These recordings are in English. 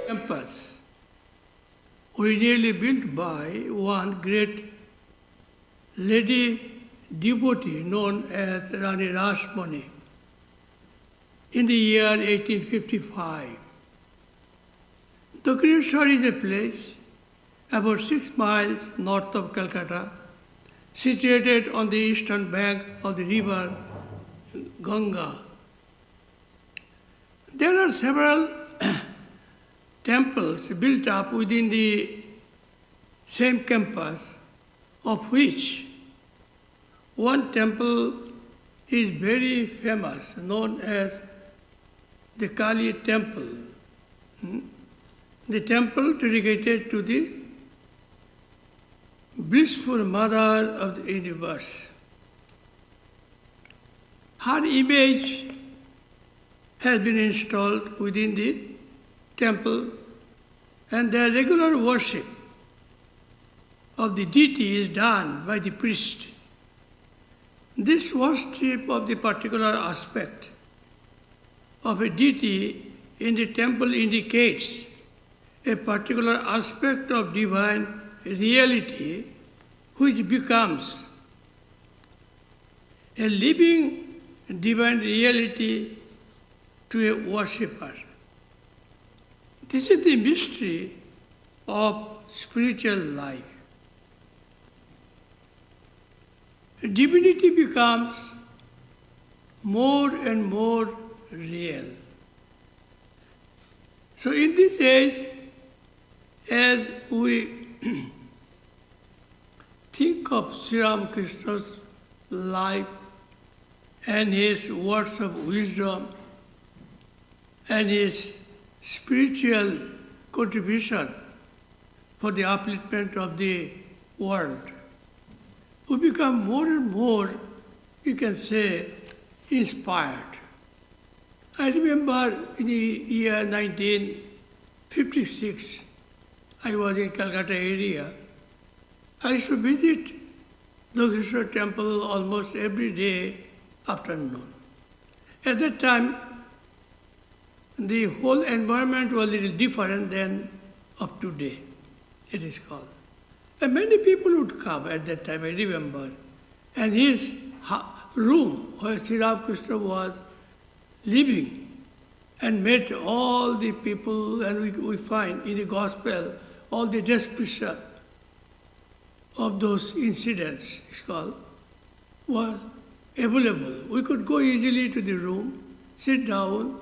campus, originally built by one great lady devotee known as Rani Rasmani in the year 1855. Dakshineshwar is a place about 6 miles north of Calcutta, situated on the eastern bank of the river Ganga. There are several temples built up within the same campus, of which one temple is very famous, known as the Kali temple. The temple dedicated to the blissful mother of the universe. Her image has been installed within the temple, and their regular worship of the deity is done by the priest. This worship of the particular aspect of a deity in the temple indicates a particular aspect of divine reality which becomes a living divine reality to a worshipper. This is the mystery of spiritual life. Divinity becomes more and more real. So in this age, as we think of Sri Ramakrishna's life and his words of wisdom and his spiritual contribution for the upliftment of the world, we become more and more, you can say, inspired. I remember in the year 1956, I was in Calcutta area. I used to visit the Dakshineshwar temple almost every day afternoon. At that time, the whole environment was a little different than of today, it is called. And many people would come at that time, I remember. And his room where Sri Ramakrishna was living and met all the people, and we find in the gospel all the description of those incidents, it's called, was available. We could go easily to the room, sit down,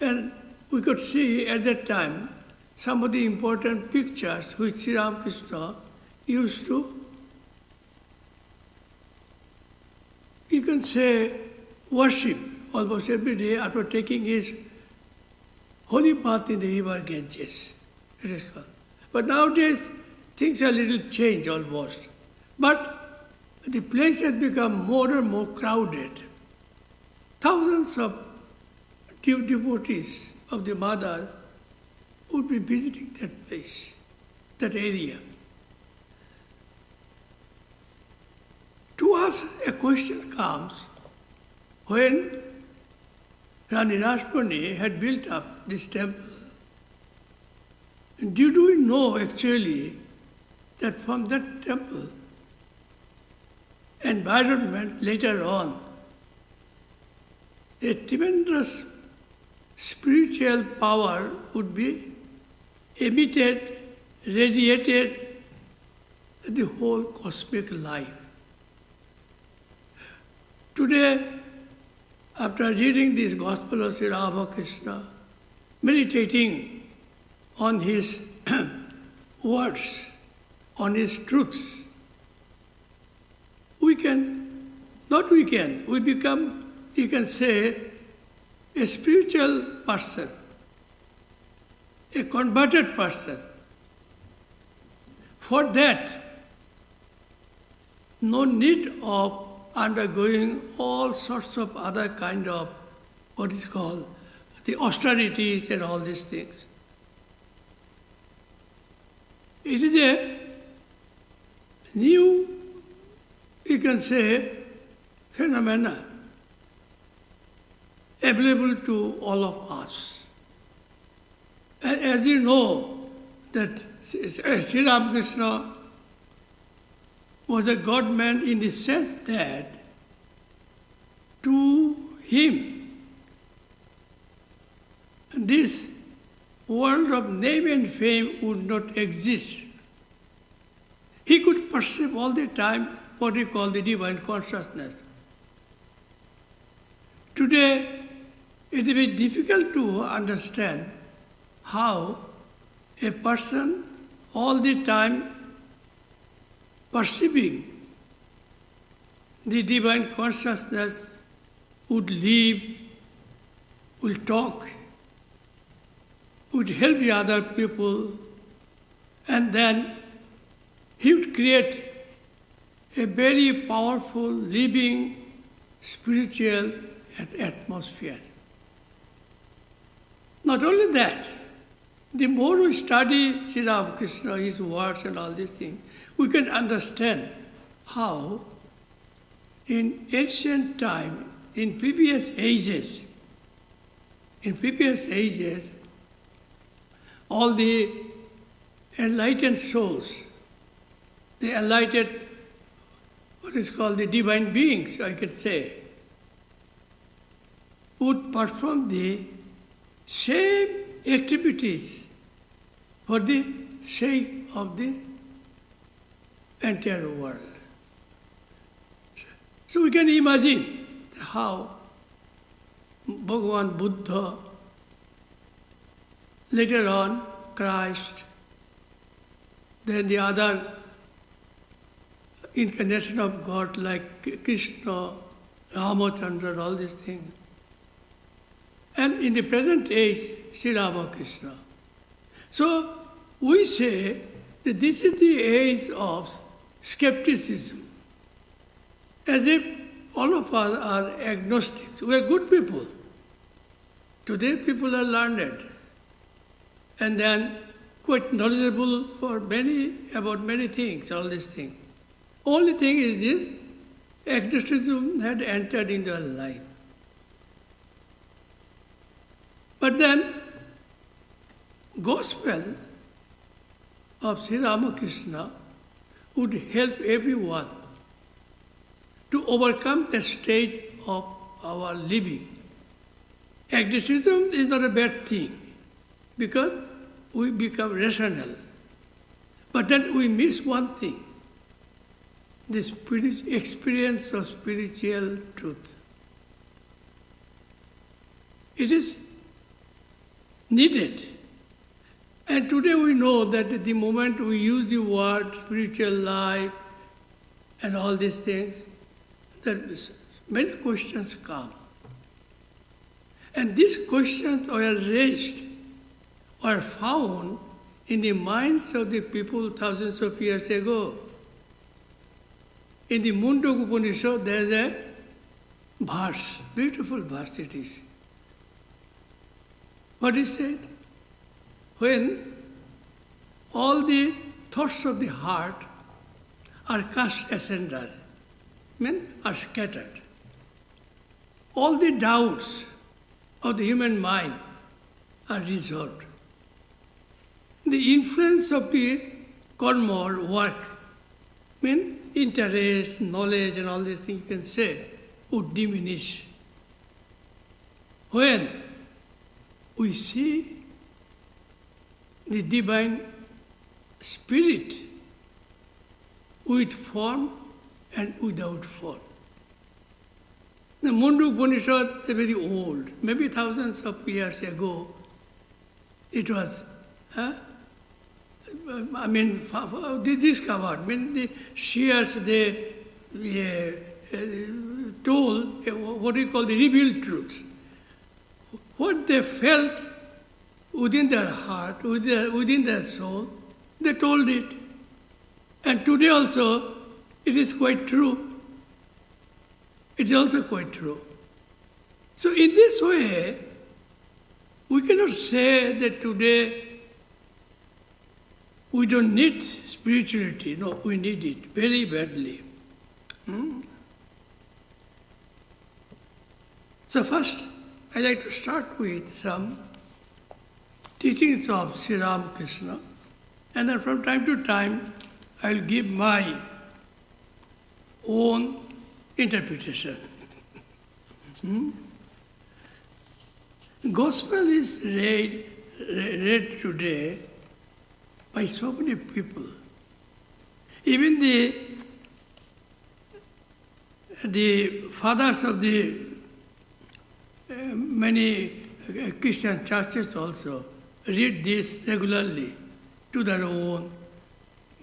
and we could see at that time some of the important pictures which Sri Ramakrishna used to, you can say, worship almost every day after taking his holy bath in the river Ganges, it is called. But nowadays, things are a little changed almost. But the place has become more and more crowded. Thousands of devotees of the Mother would be visiting that place, that area. To us, a question comes, when Rani Rasmani had built up this temple, did we know actually that from that temple, environment later on, a tremendous spiritual power would be emitted, radiated the whole cosmic life. Today, after reading this Gospel of Sri Ramakrishna, meditating on his words, on his truths, we become, you can say, a spiritual person, a converted person. For that, no need of undergoing all sorts of other kind of, what is called, the austerities and all these things. It is a new, you can say, phenomena available to all of us. As you know, that Sri Ramakrishna was a God-man in the sense that to him, this world of name and fame would not exist. He could perceive all the time what we call the divine consciousness. Today, it is very difficult to understand how a person all the time perceiving the divine consciousness would live, will talk, would help the other people, and then he would create a very powerful, living, spiritual atmosphere. Not only that, the more we study Sri Ramakrishna, his words and all these things, we can understand how in ancient time, in previous ages, all the enlightened souls, the enlightened, what is called the divine beings, I could say, would perform the same activities for the sake of the entire world. So we can imagine how Bhagavan Buddha, later on Christ, then the other incarnation of God like Krishna, Ramachandra, all these things. And in the present age, Sri Ramakrishna. So we say that this is the age of skepticism, as if all of us are agnostics. We are good people. Today people are learned and then quite knowledgeable about many things, all these things. Only thing is this, agnosticism had entered into our life. But then, gospel of Sri Ramakrishna would help everyone to overcome the state of our living. Agnosticism is not a bad thing because we become rational. But then we miss one thing, the experience of spiritual truth. It is needed. And today we know that the moment we use the word spiritual life and all these things, that many questions come. And these questions were raised or found in the minds of the people thousands of years ago. In the Mundaka Upanishad, there is a verse, beautiful verse it is. What is said? When all the thoughts of the heart are cast asunder, are scattered, all the doubts of the human mind are resolved. The influence of the karma or work, interest, knowledge and all these things you can say, would diminish. When we see the divine spirit with form and without form. The Mundaka Upanishad is very old, maybe thousands of years ago. It was, discovered. The seers, they told what we call the revealed truths. What they felt within their heart, within their soul, they told it. And today also, it is quite true. It is also quite true. So in this way, we cannot say that today we don't need spirituality. No, we need it very badly. So first, I'd like to start with some teachings of Sri Ramakrishna, and then from time to time I will give my own interpretation. Gospel is read today by so many people. Even the fathers of the many Christian churches also read this regularly to their own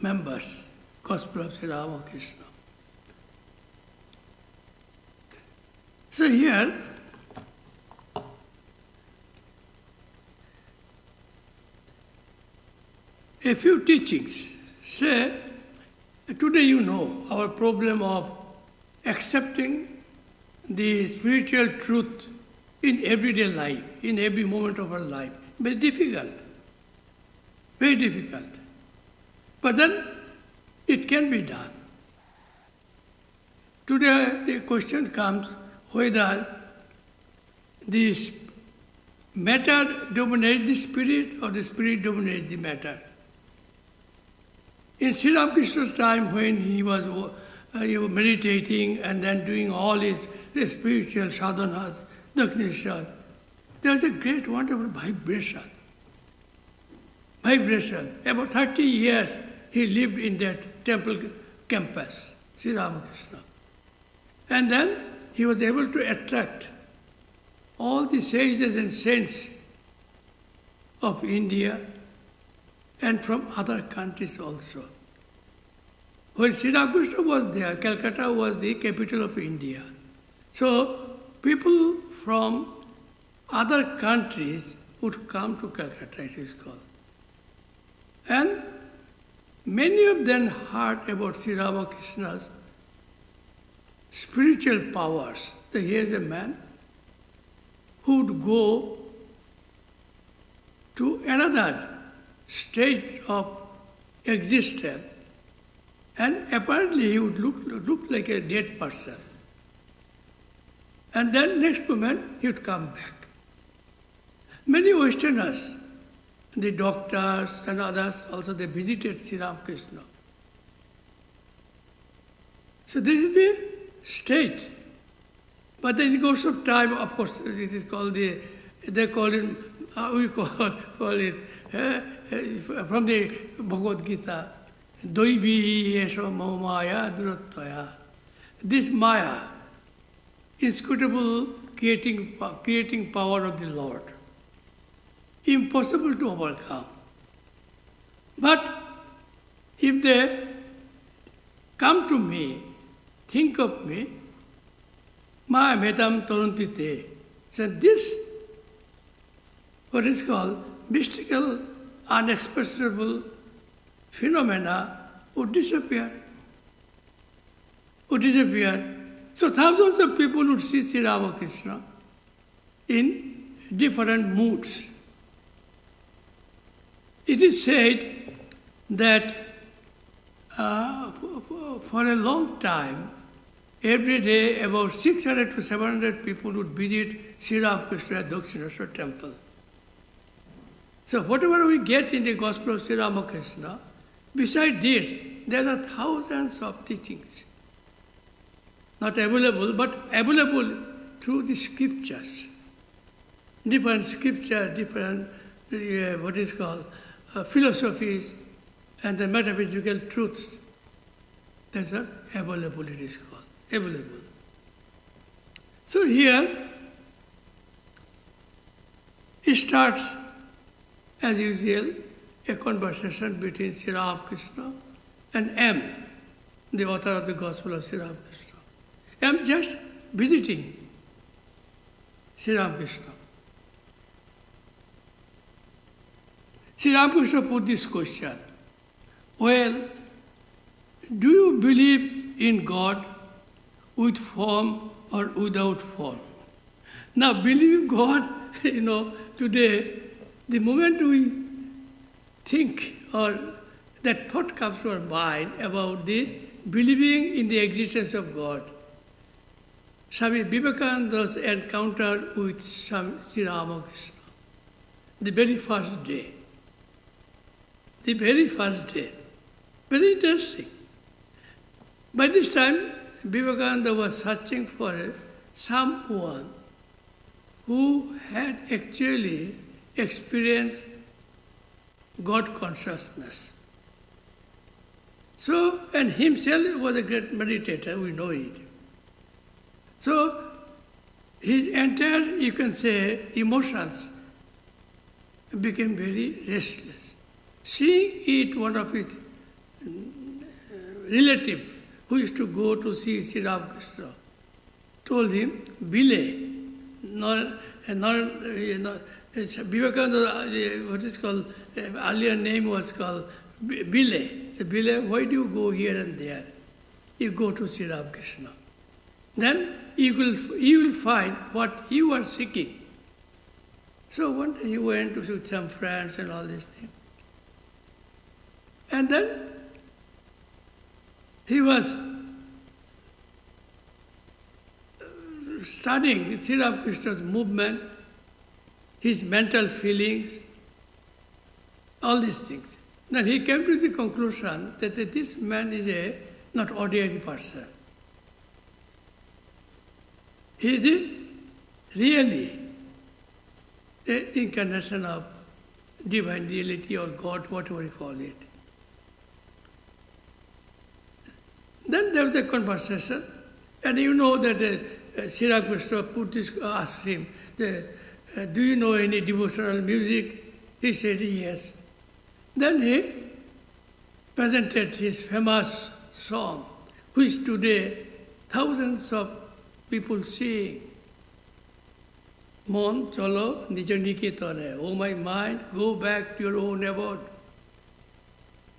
members, Gospel of Sri Ramakrishna. So here, a few teachings. Say, today you know our problem of accepting the spiritual truth in everyday life, in every moment of our life. Very difficult. Very difficult. But then it can be done. Today the question comes whether this matter dominates the spirit or the spirit dominates the matter. In Sri Ramakrishna's time, when he was meditating and then doing all his spiritual sadhanas, Dakshineshwar, there was a great, wonderful vibration. Vibration. About 30 years he lived in that temple campus, Sri Ramakrishna. And then he was able to attract all the sages and saints of India and from other countries also. When Sri Ramakrishna was there, Calcutta was the capital of India. So people from other countries would come to Calcutta, it is called. And many of them heard about Sri Ramakrishna's spiritual powers. So here is a man who would go to another state of existence, and apparently he would look like a dead person. And then next moment he would come back. Many Westerners, the doctors and others also, they visited Sri Ramakrishna. So this is the state. But then in the course of time, of course, it is called they call it, we call it, from the Bhagavad Gita, Doibi Yesho Maya Durattvaya. This Maya, inscrutable creating power of the Lord, impossible to overcome. But if they come to me, think of me, Maya Medam Taruntite, so this, what is called mystical, unexpressible phenomena would disappear. So thousands of people would see Sri Ramakrishna in different moods. It is said that for a long time, every day about 600 to 700 people would visit Sri Ramakrishna at Dakshineshwar temple. So whatever we get in the Gospel of Sri Ramakrishna, besides this, there are thousands of teachings. Not available, but available through the scriptures. Different scriptures, different, what is called, philosophies, and the metaphysical truths. Those are available, it is called, available. So here, it starts, as usual, a conversation between Sri Ramakrishna and M, the author of the Gospel of Sri Ramakrishna. M just visiting Sri Ramakrishna. Sri Ramakrishna put this question, well, do you believe in God with form or without form? Now, believing God, today, the moment we think or that thought comes to our mind about the believing in the existence of God, Swami Vivekananda's encounter with Sri Ramakrishna. the very first day. The very first day. Very interesting. By this time, Vivekananda was searching for someone who had actually experienced God consciousness. So, and himself was a great meditator, we know it. So, his entire, you can say, emotions became very restless. Seeing it, one of his relatives who used to go to see Sri Ramakrishna told him, Bile, Vivekananda, what is called, earlier name was called Bile. So Bile, why do you go here and there? You go to Sri Ramakrishna. Then you will find what you are seeking. So one day he went to see some friends and all these things. And then he was studying Sri Ramakrishna's movement, his mental feelings, all these things. Then he came to the conclusion that this man is a not ordinary person. He is really an incarnation of divine reality or God, whatever you call it. Then there was a conversation, and you know that Sri Ramakrishna asked him, do you know any devotional music? He said yes. Then he presented his famous song, which today thousands of people sing. Mon cholo nijo nikitone. Oh my mind, go back to your own abode.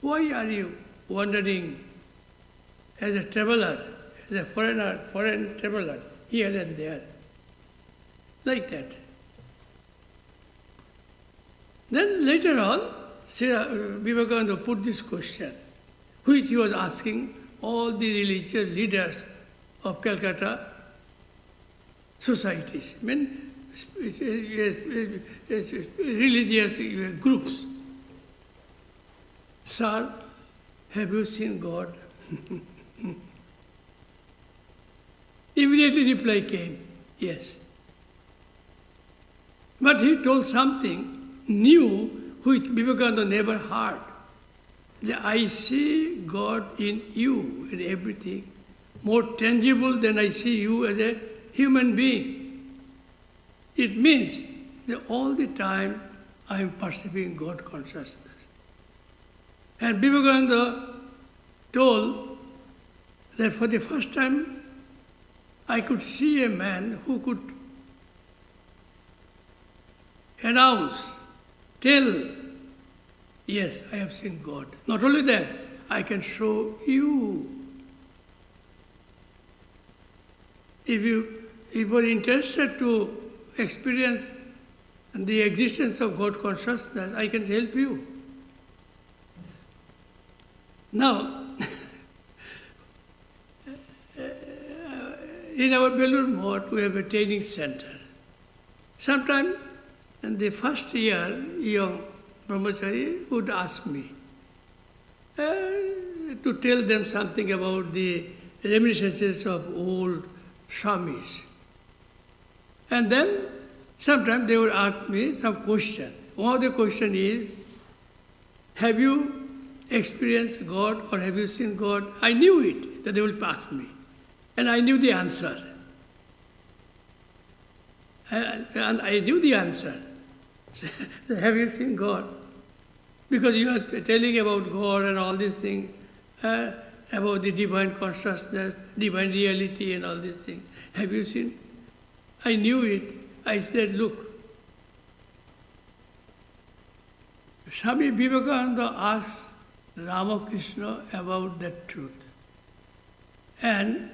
Why are you wandering as a traveler, as a foreign traveler, here and there? Like that. Then later on, Vivekananda put this question, which he was asking all the religious leaders of Calcutta societies, I mean, religious groups. Sir, have you seen God? Immediately reply came, yes. But he told something new which Vivekananda never heard. That I see God in you and everything, more tangible than I see you as a human being. It means that all the time I am perceiving God consciousness. And Vivekananda told that for the first time I could see a man who could announce, tell, yes, I have seen God. Not only that, I can show you. If you are interested to experience the existence of God consciousness, I can help you. Now, in our Belur Mott, we have a training center. Sometime in the first year, young brahmachari would ask me to tell them something about the reminiscences of old swamis. And then sometimes they would ask me some question. One of the question is, have you experienced God or have you seen God? I knew it, that they will ask me. And I knew the answer. And I knew the answer. Have you seen God? Because you are telling about God and all these things, about the divine consciousness, divine reality and all these things. Have you seen? I knew it. I said, look, Swami Vivekananda asked Ramakrishna about that truth. And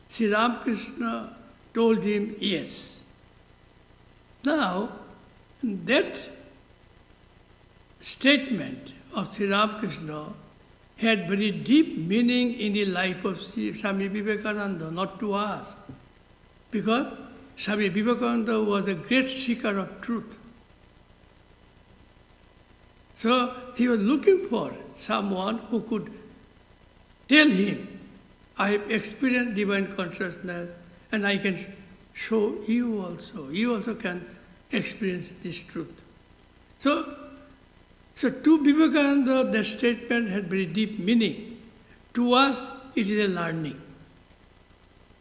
Sri Ramakrishna told him, yes. Now, that statement of Sri Ramakrishna had very deep meaning in the life of Swami Vivekananda, not to us. Because Swami Vivekananda was a great seeker of truth. So he was looking for someone who could tell him, I have experienced divine consciousness and I can show you also. You also can experience this truth. So to Vivekananda, that statement had very deep meaning. To us, it is a learning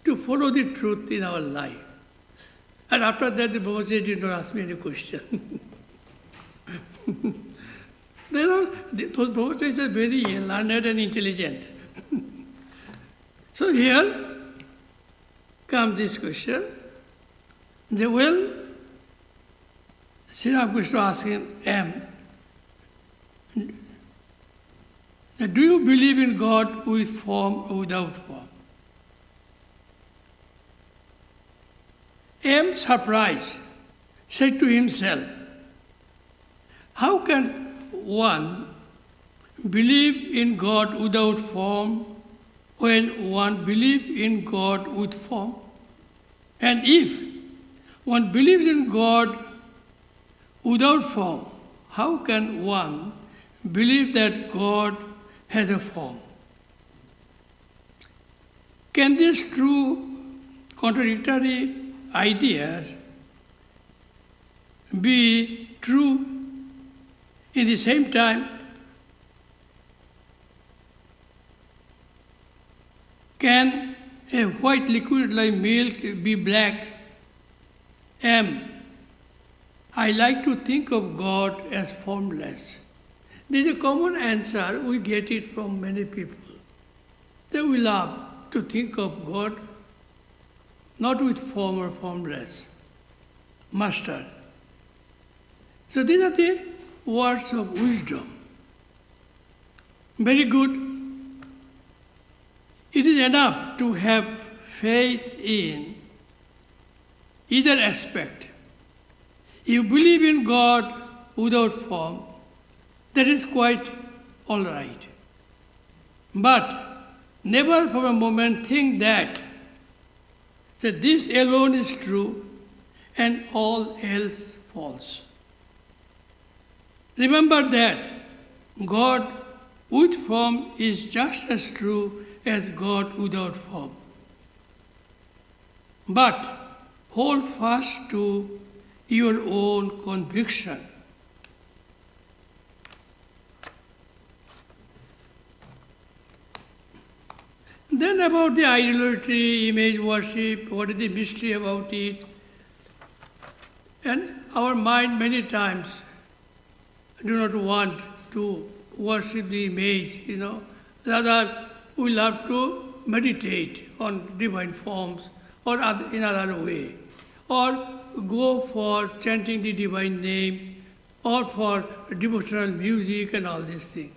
to follow the truth in our life. And after that, the Brahmachari did not ask me any question. Those Brahmacharis are very learned and intelligent. So here comes this question. Sri Ramakrishna asking M, do you believe in God with form or without form? M, surprised, said to himself, how can one believe in God without form when one believes in God with form? And if one believes in God without form, how can one believe that God has a form? Can these two contradictory ideas be true in the same time? Can a white liquid like milk be black? I like to think of God as formless. This is a common answer. We get it from many people. They will love to think of God not with form or formless. Master. So these are the words of wisdom. Very good. It is enough to have faith in either aspect. You believe in God without form, that is quite all right. But never for a moment think that this alone is true and all else false. Remember that God with form is just as true as God without form. But hold fast to your own conviction. Then about the idolatry, image worship, what is the mystery about it? And our mind many times do not want to worship the image, Rather, we love to meditate on divine forms or in other way. Or go for chanting the divine name or for devotional music and all these things.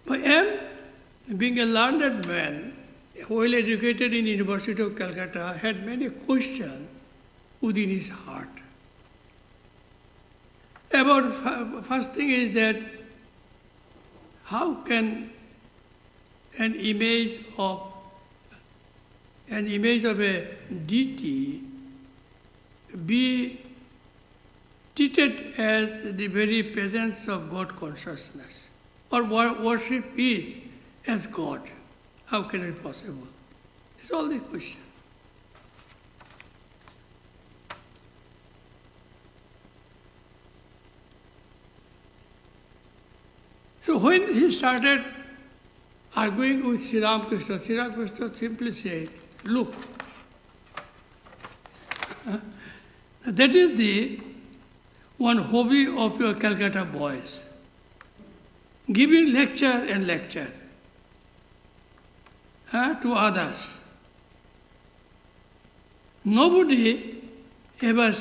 But M, being a learned man, well educated in University of Calcutta, had many questions within his heart. About first thing is that how can an image of a deity be treated as the very presence of God consciousness? Or worship is as God. How can it be possible? It's all the question. So when he started arguing with Sri Ramakrishna simply said, look, that is the one hobby of your Calcutta boys. Giving lecture and lecture to others. Nobody ever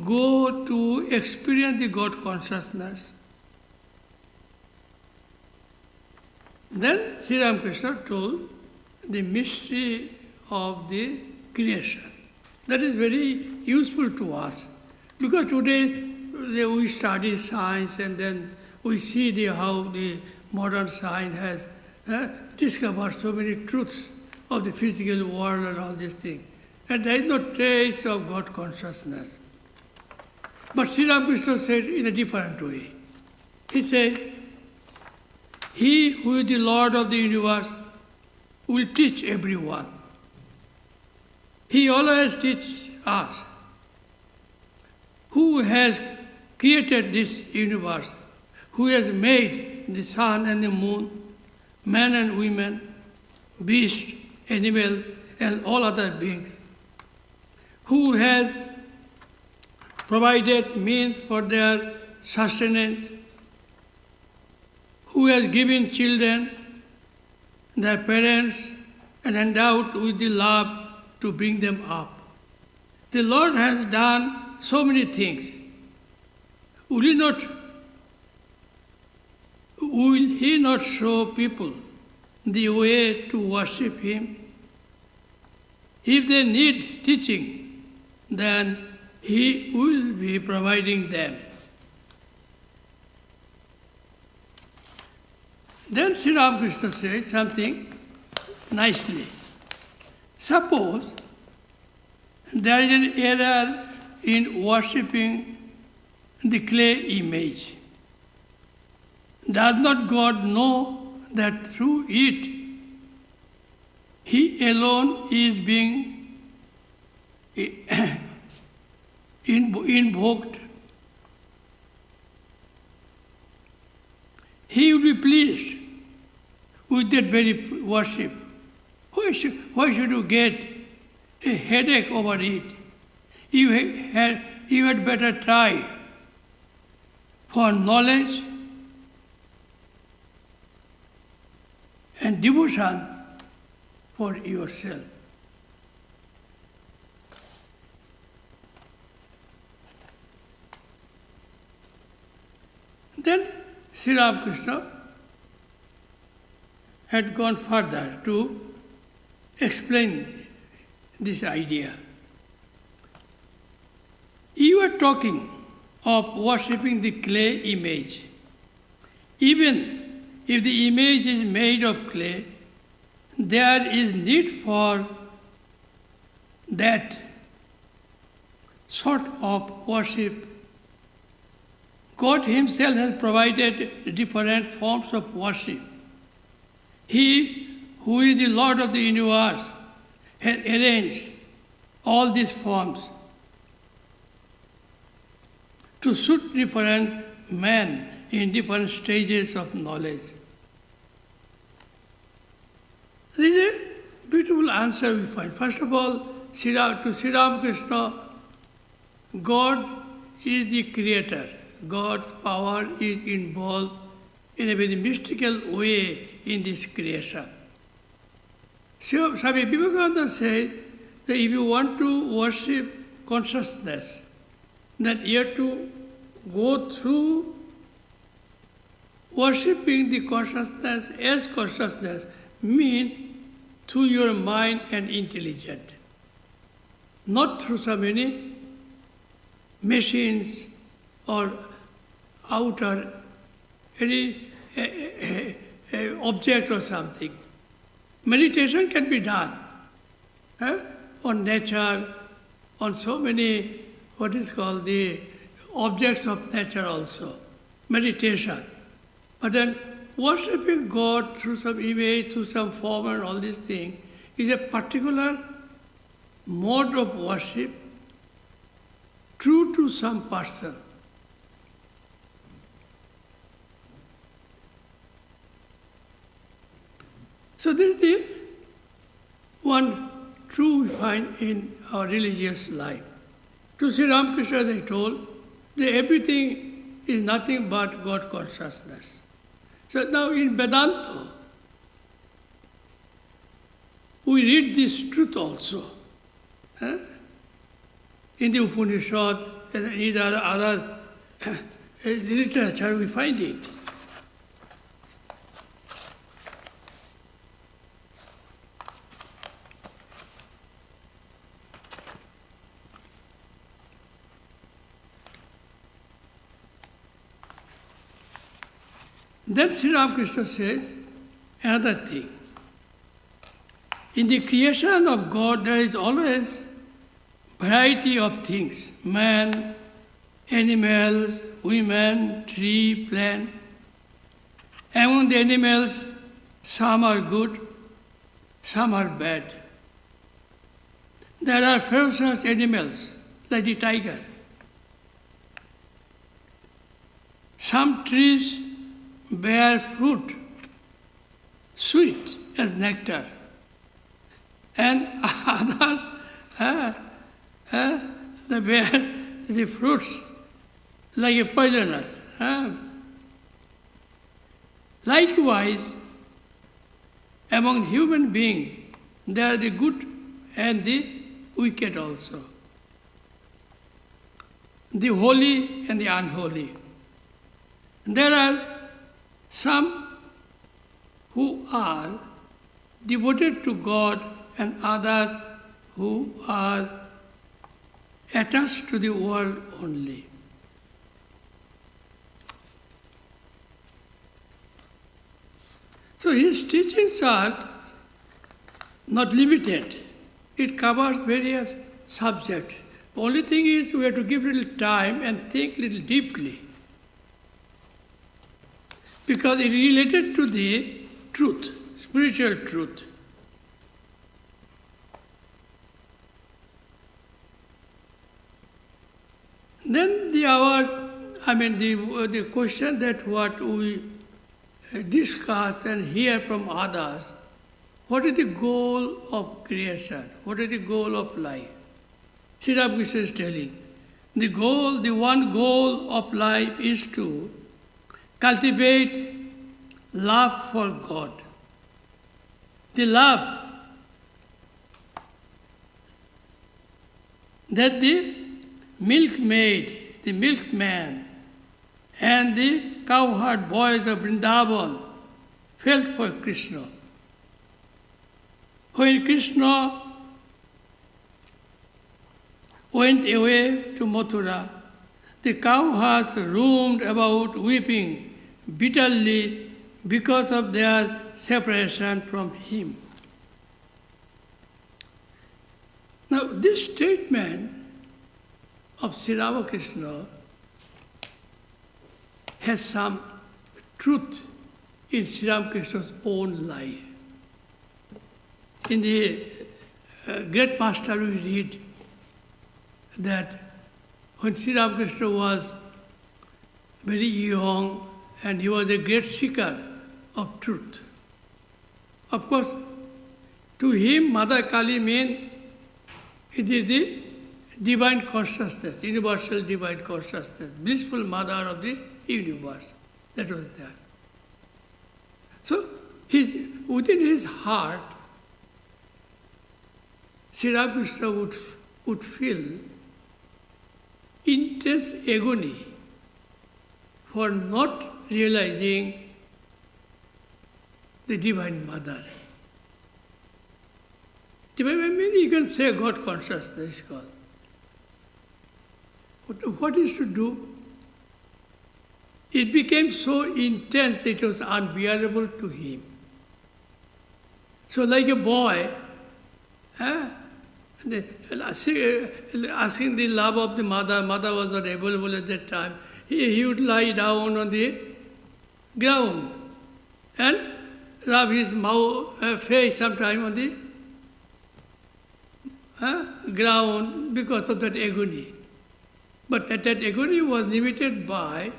go to experience the God consciousness. Then Sri Ramakrishna told the mystery of the creation. That is very useful to us because today we study science and then we see how the modern science has discovered so many truths of the physical world and all these things. And there is no trace of God consciousness. But Sri Ramakrishna said in a different way. He said, He who is the Lord of the universe will teach everyone. He always teaches us. Who has created this universe? Who has made the sun and the moon, men and women, beasts, animals, and all other beings? Who has provided means for their sustenance? Who has given children their parents and endowed with the love to bring them up? The Lord has done so many things. Will He not show people the way to worship Him? If they need teaching, then He will be providing them. Then Sri Ramakrishna says something nicely. Suppose there is an error in worshipping the clay image. Does not God know that through it, He alone is being invoked? He will be pleased with that very worship. Why should you get a headache over it? You had better try for knowledge and devotion for yourself. Then Sri Ramakrishna had gone further to explain this idea. You are talking of worshipping the clay image. Even if the image is made of clay, there is need for that sort of worship. God Himself has provided different forms of worship. He who is the Lord of the universe has arranged all these forms to suit different men in different stages of knowledge. This is a beautiful answer we find. First of all, to Sri Ramakrishna, God is the creator. God's power is involved in a very mystical way in this creation. Swami Vivekananda says that if you want to worship consciousness, then you have to go through worshipping the consciousness as consciousness, means through your mind and intelligence, not through so many machines or outer any object or something. Meditation can be done on nature, on so many, what is called the objects of nature also, meditation. But then worshipping God through some image, through some form and all these things is a particular mode of worship true to some person. So this is the one true we find in our religious life. To Sri Ramakrishna, as I told, that everything is nothing but God consciousness. So now in Vedanta, we read this truth also. In the Upanishad and in other literature, we find it. Then Sri Ramakrishna says another thing. In the creation of God, there is always variety of things. Man, animals, women, tree, plant. Among the animals, some are good, some are bad. There are ferocious animals, like the tiger. Some trees bear fruit, sweet as nectar, and others they bear the fruits like a poisonous. Likewise, among human beings, there are the good and the wicked also, the holy and the unholy. There are some who are devoted to God and others who are attached to the world only. So his teachings are not limited. It covers various subjects. The only thing is we have to give little time and think little deeply, because it is related to the truth, spiritual truth. Then the question that what we discuss and hear from others, what is the goal of creation? What is the goal of life? Sri Ramakrishna is telling, the one goal of life is to cultivate love for God. The love that the milkmaid, the milkman, and the cowherd boys of Vrindavan felt for Krishna. When Krishna went away to Mathura, the cowherds roamed about weeping bitterly because of their separation from him. Now, this statement of Sri Ramakrishna has some truth in Sri Ramakrishna's own life. In the Great Master, we read that when Sri Ramakrishna was very young and he was a great seeker of truth. Of course, to him, Mother Kali means it is the divine consciousness, universal divine consciousness, blissful mother of the universe. That was there. So, within his heart, Sri Ramakrishna would feel intense agony for not realizing the Divine Mother. Divine, maybe you can say God consciousness is called. What is to do? It became so intense it was unbearable to him. So like a boy, asking the love of the mother was not available at that time, he would lie down on the ground and rub his face sometime on the ground because of that agony. But that agony was limited by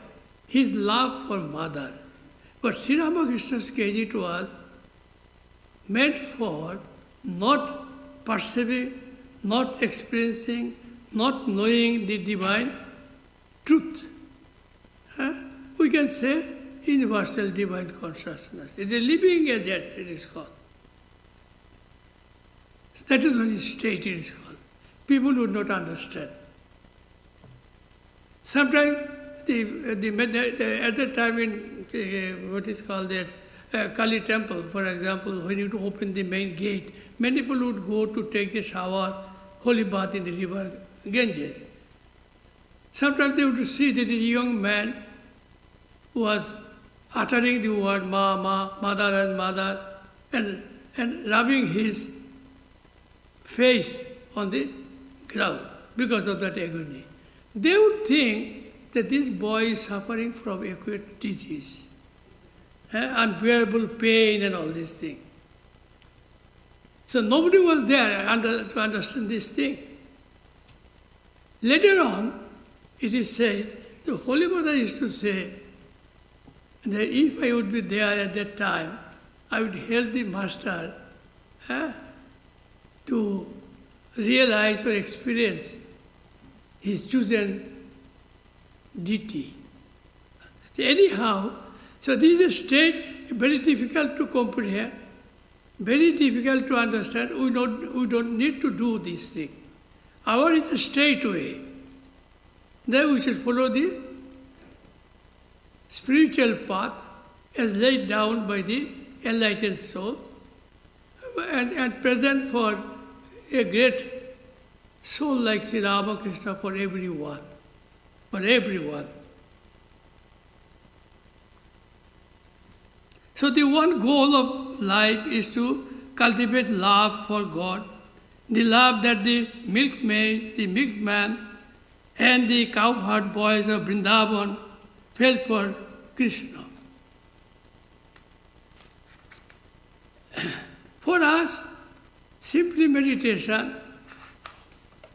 his love for mother. But Sri Ramakrishna's case, it was meant for not perceiving, not experiencing, not knowing the divine truth. We can say universal divine consciousness. It's a living agent, it is called. That is what his state it is called. People would not understand. Sometimes at that time in what is called that Kali temple, for example, when you open the main gate, many people would go to take the shower, holy bath in the river Ganges. Sometimes they would see that a young man was uttering the word ma, ma, mother and mother, and rubbing his face on the ground because of that agony. They would think that this boy is suffering from acute disease, unbearable pain and all these things. So nobody was there to understand this thing. Later on, it is said, the Holy Mother used to say that if I would be there at that time, I would help the master to realize or experience his chosen deity. So anyhow, so this is a state very difficult to comprehend, very difficult to understand. We don't need to do this thing. Our is a straight way. Then we should follow the spiritual path as laid down by the enlightened soul and present for a great soul like Sri Ramakrishna for everyone. For everyone. So the one goal of life is to cultivate love for God, the love that the milkmaid, the milkman, and the cowherd boys of Vrindavan felt for Krishna. For us, simply meditation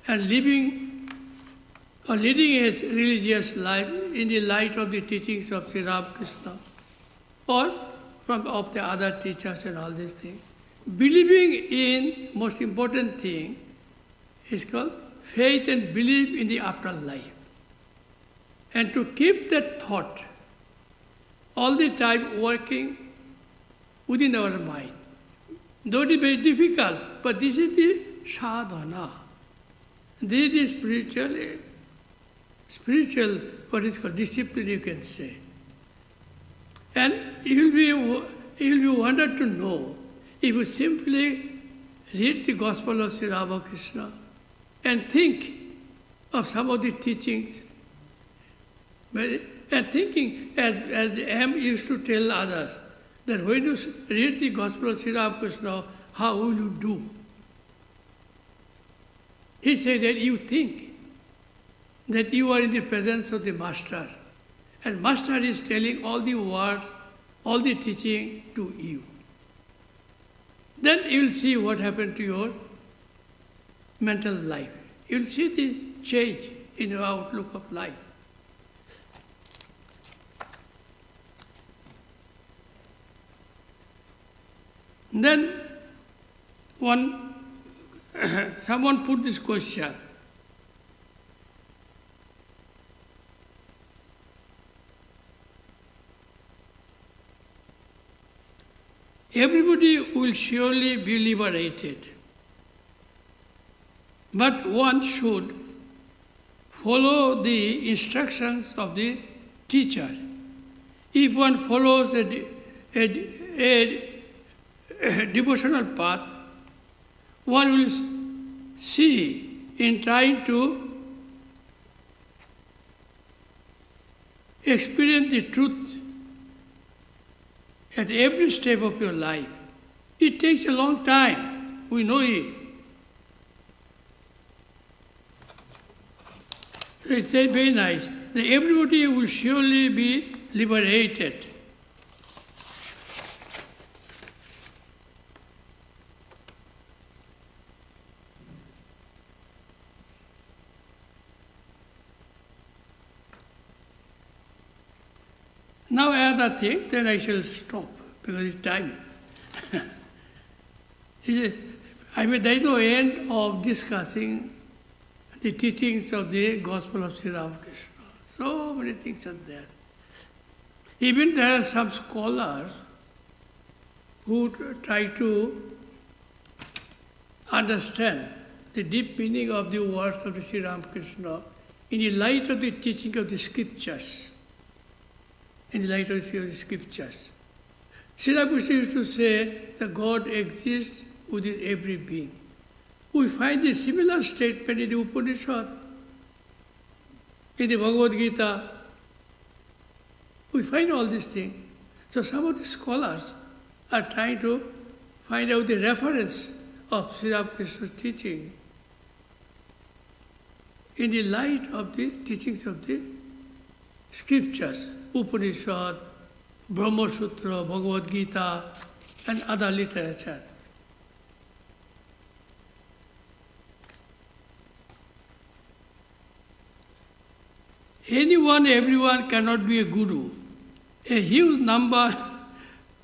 and living or leading a religious life in the light of the teachings of Sri Ramakrishna or of the other teachers and all these things. Believing in most important thing is called faith and belief in the afterlife. And to keep that thought all the time working within our mind. Though it is very difficult, but this is the sadhana. This is the spiritual, what is called discipline, you can say. And you will be wondered to know if you simply read the Gospel of Sri Ramakrishna and think of some of the teachings, and thinking as M used to tell others, that when you read the Gospel of Sri Ramakrishna, how will you do? He said that you think that you are in the presence of the Master, and Master is telling all the words, all the teaching to you. Then you will see what happened to your mental life. You will see the change in your outlook of life. Then someone put this question. Everybody will surely be liberated, but one should follow the instructions of the teacher. If one follows a devotional path, one will see in trying to experience the truth at every step of your life. It takes a long time, we know it. So it says very nice, that everybody will surely be liberated. Now another thing, then I shall stop because it's time. There is no end of discussing the teachings of the Gospel of Sri Ramakrishna. So many things are there. Even there are some scholars who try to understand the deep meaning of the words of the Sri Ramakrishna in the light of the teaching of the scriptures. In the light of the scriptures. Sri Ramakrishna used to say that God exists within every being. We find a similar statement in the Upanishad, in the Bhagavad Gita. We find all these things. So some of the scholars are trying to find out the reference of Sri Ramakrishna's teaching in the light of the teachings of the scriptures, Upanishad, Brahma Sutra, Bhagavad Gita, and other literature. Anyone, everyone cannot be a guru. A huge timber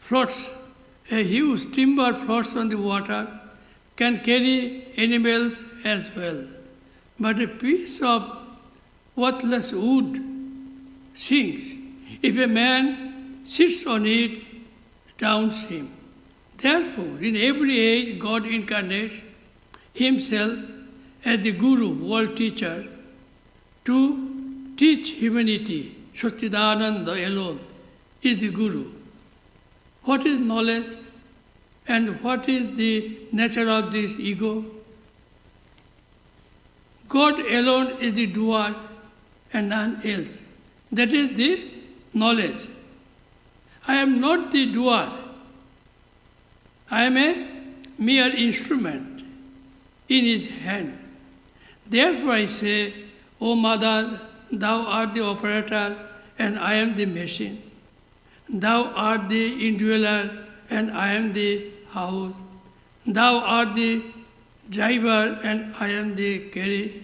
floats on the water, can carry animals as well. But a piece of worthless wood sinks. If a man sits on it, drowns him. Therefore, in every age, God incarnates himself as the guru, world teacher, to teach humanity. Satchidananda alone is the guru. What is knowledge and what is the nature of this ego? God alone is the doer and none else. That is the knowledge. I am not the doer. I am a mere instrument in his hand. Therefore I say, O Mother, thou art the operator and I am the machine. Thou art the indweller and I am the house. Thou art the driver and I am the carriage.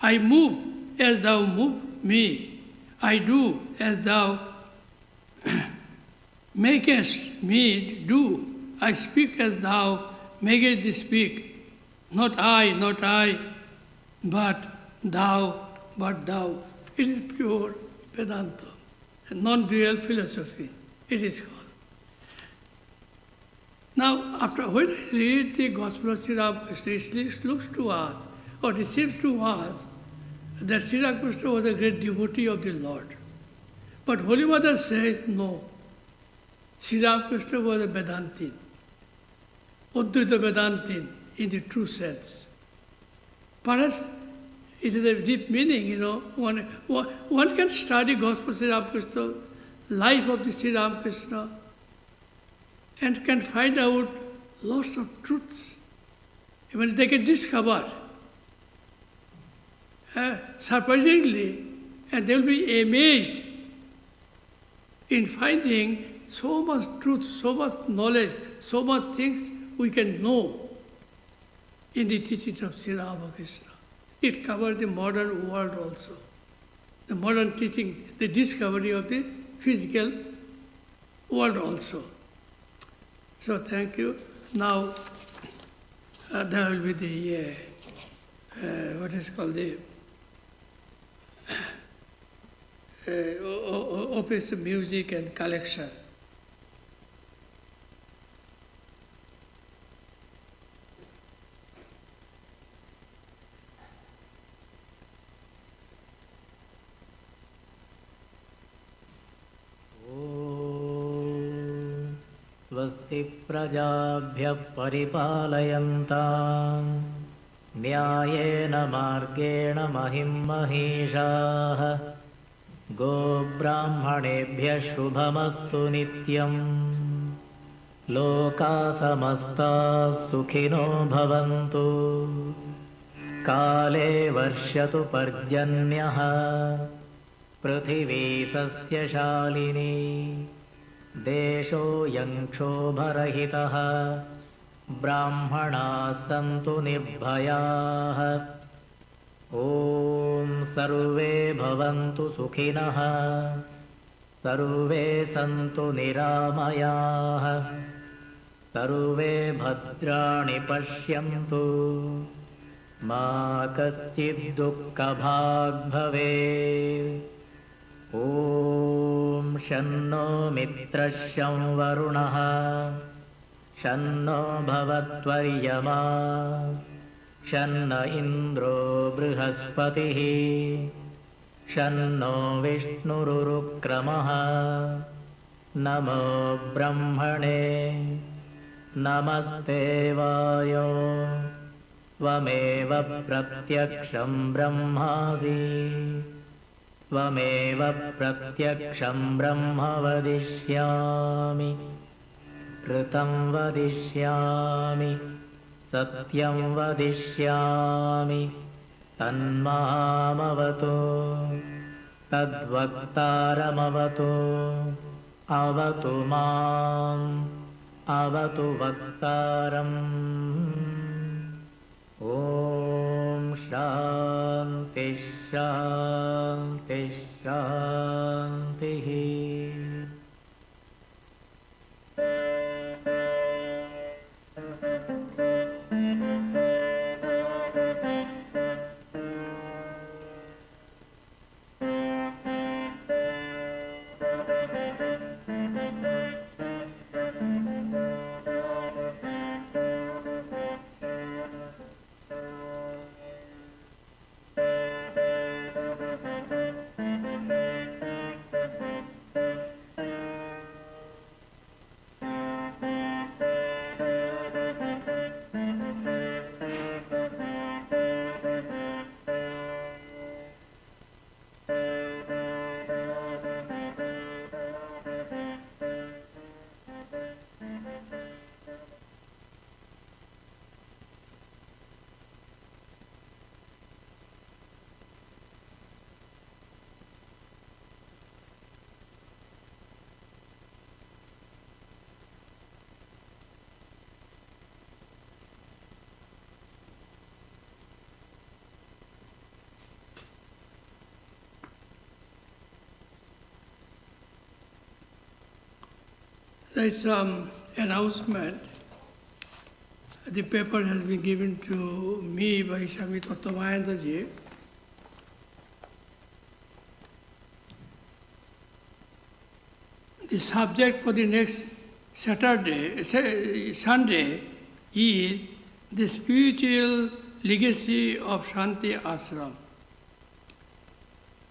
I move as thou move me. I do as thou makest me do. I speak as thou makest thee speak. Not I, but thou. It is pure Vedanta, a non-dual philosophy, it is called. Now, when I read the Gospel of Sri Ramakrishna, it looks to us, or it seems to us, that Sri Ramakrishna was a great devotee of the Lord. But Holy Mother says, no. Sri Ramakrishna was a Vedantin, Advaita Vedantin in the true sense. Perhaps it is a deep meaning, One can study Gospel of Sri Ramakrishna, life of the Sri Ramakrishna, and can find out lots of truths. Even they can discover, surprisingly, and they will be amazed in finding so much truth, so much knowledge, so much things we can know in the teachings of Sri Ramakrishna. It covers the modern world also. The modern teaching, the discovery of the physical world also. So thank you. Now there will be the, what is called the office music and collection. स्वस्ति प्रजाभ्यः परिपालयन्तां न्यायेन मार्गेण महिं महिषाः गोब्राह्मणेभ्यः शुभमस्तु नित्यं लोकाः समस्ताः सुखिनो भवन्तु काले वर्षतु पर्जन्यः पृथिवी सस्यशालिनी देशोऽयं क्षोभरहितः ब्राह्मणाः सन्तु निर्भयाः ॐ सर्वे भवन्तु सुखिनः सर्वे सन्तु निरामयाः सर्वे भद्राणि पश्यन्तु मा कश्चित् दुःखभाग् भवेत् ॐ शन्नो मित्रः शं वरुणः शन्नो भवत्वर्यमा शन्न इन्द्रो बृहस्पतिः शन्नो विष्णुरुक्रमः नमो ब्रह्मणे नमस्ते वायो त्वमेव प्रत्यक्षं ब्रह्मासि त्वमेव प्रत्यक्षं ब्रह्म वदिष्यामि ऋतं वदिष्यामि सत्यं वदिष्यामि तन्मामवतु तद्वक्तारमवतु अवतु माम् अवतु वक्तारम् ॐ शान्ति शान्ति शान्तिः There is some announcement. The paper has been given to me by Swami Aparananda ji. The subject for the next Sunday is the spiritual legacy of Shanti Ashram.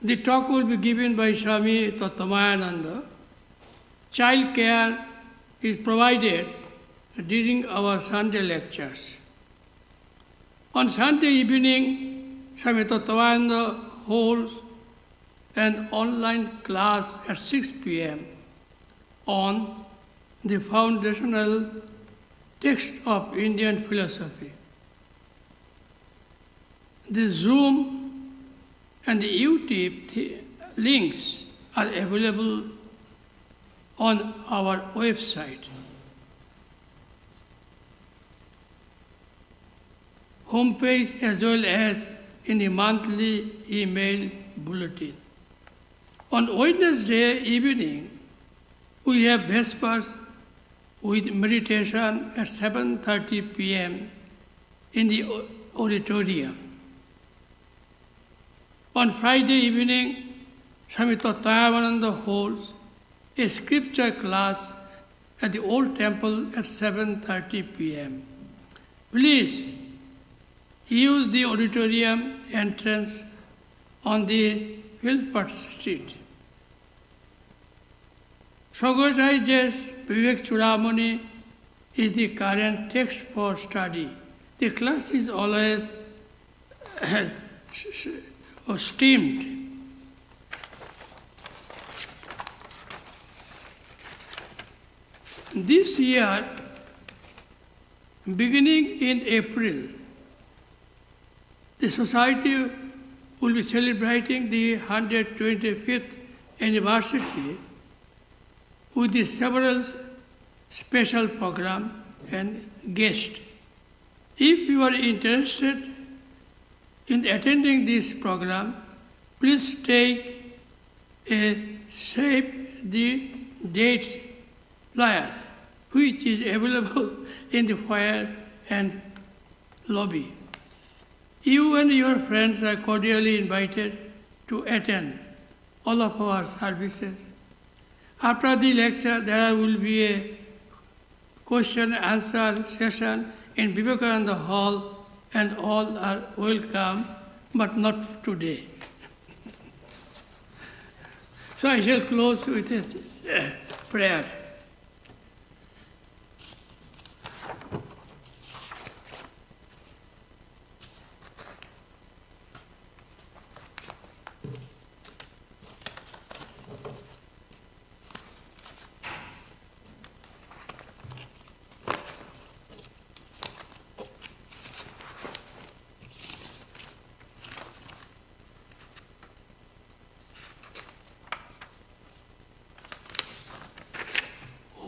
The talk will be given by Swami Aparananda. Child care is provided during our Sunday lectures. On Sunday evening, Swami Aparananda holds an online class at 6 p.m. on the foundational text of Indian philosophy. The Zoom and the YouTube links are available on our website. Homepage as well as in the monthly email bulletin. On Wednesday evening, we have Vespers with meditation at 7:30 p.m. in the auditorium. On Friday evening, Swami Aparananda holds a scripture class at the old temple at 7:30 p.m. Please use the auditorium entrance on the Philpott Street. Swagataya's Vivek Chudamani is the current text for study. The class is always streamed. This year, beginning in April, the Society will be celebrating the 125th anniversary with the several special programs and guests. If you are interested in attending this program, please take a save the dates flyer, which is available in the foyer and lobby. You and your friends are cordially invited to attend all of our services. After the lecture, there will be a question and answer session in Vivekananda Hall, and all are welcome, but not today. So I shall close with a prayer.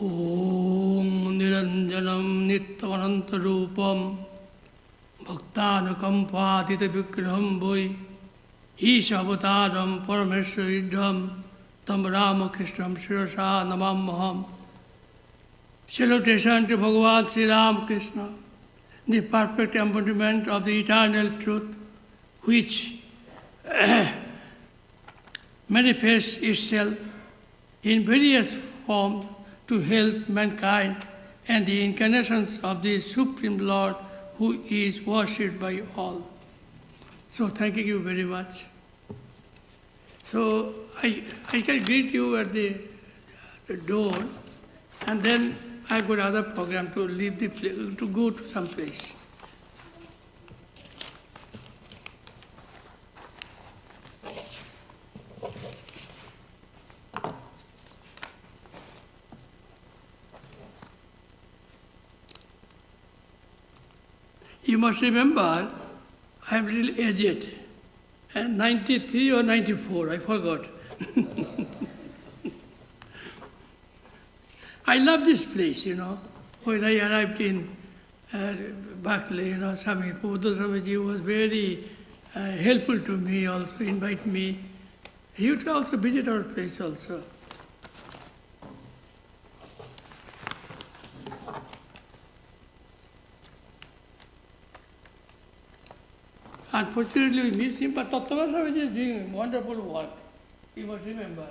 Om Niranjanam Nityavanantarupam Bhaktanukampatita Vigraham Bhoi Ishavataram Parameshwaridham Tam Ramakrishnam Shirasa Namamaham. Salutation to Bhagavan Sri Ramakrishna, the perfect embodiment of the eternal truth, which manifests itself in various forms to help mankind, and the incarnations of the Supreme Lord who is worshipped by all. So thanking you very much. So I can greet you at the door, and then I've got other program to leave the place, to go to some place. You must remember, I am little aged, and 93 or 94, I forgot. I love this place, When I arrived in Berkeley, Swami Aparananda was very helpful to me, also invite me. He would also visit our place also. Unfortunately, we miss him, but Tattva Swami is doing wonderful work. You must remember.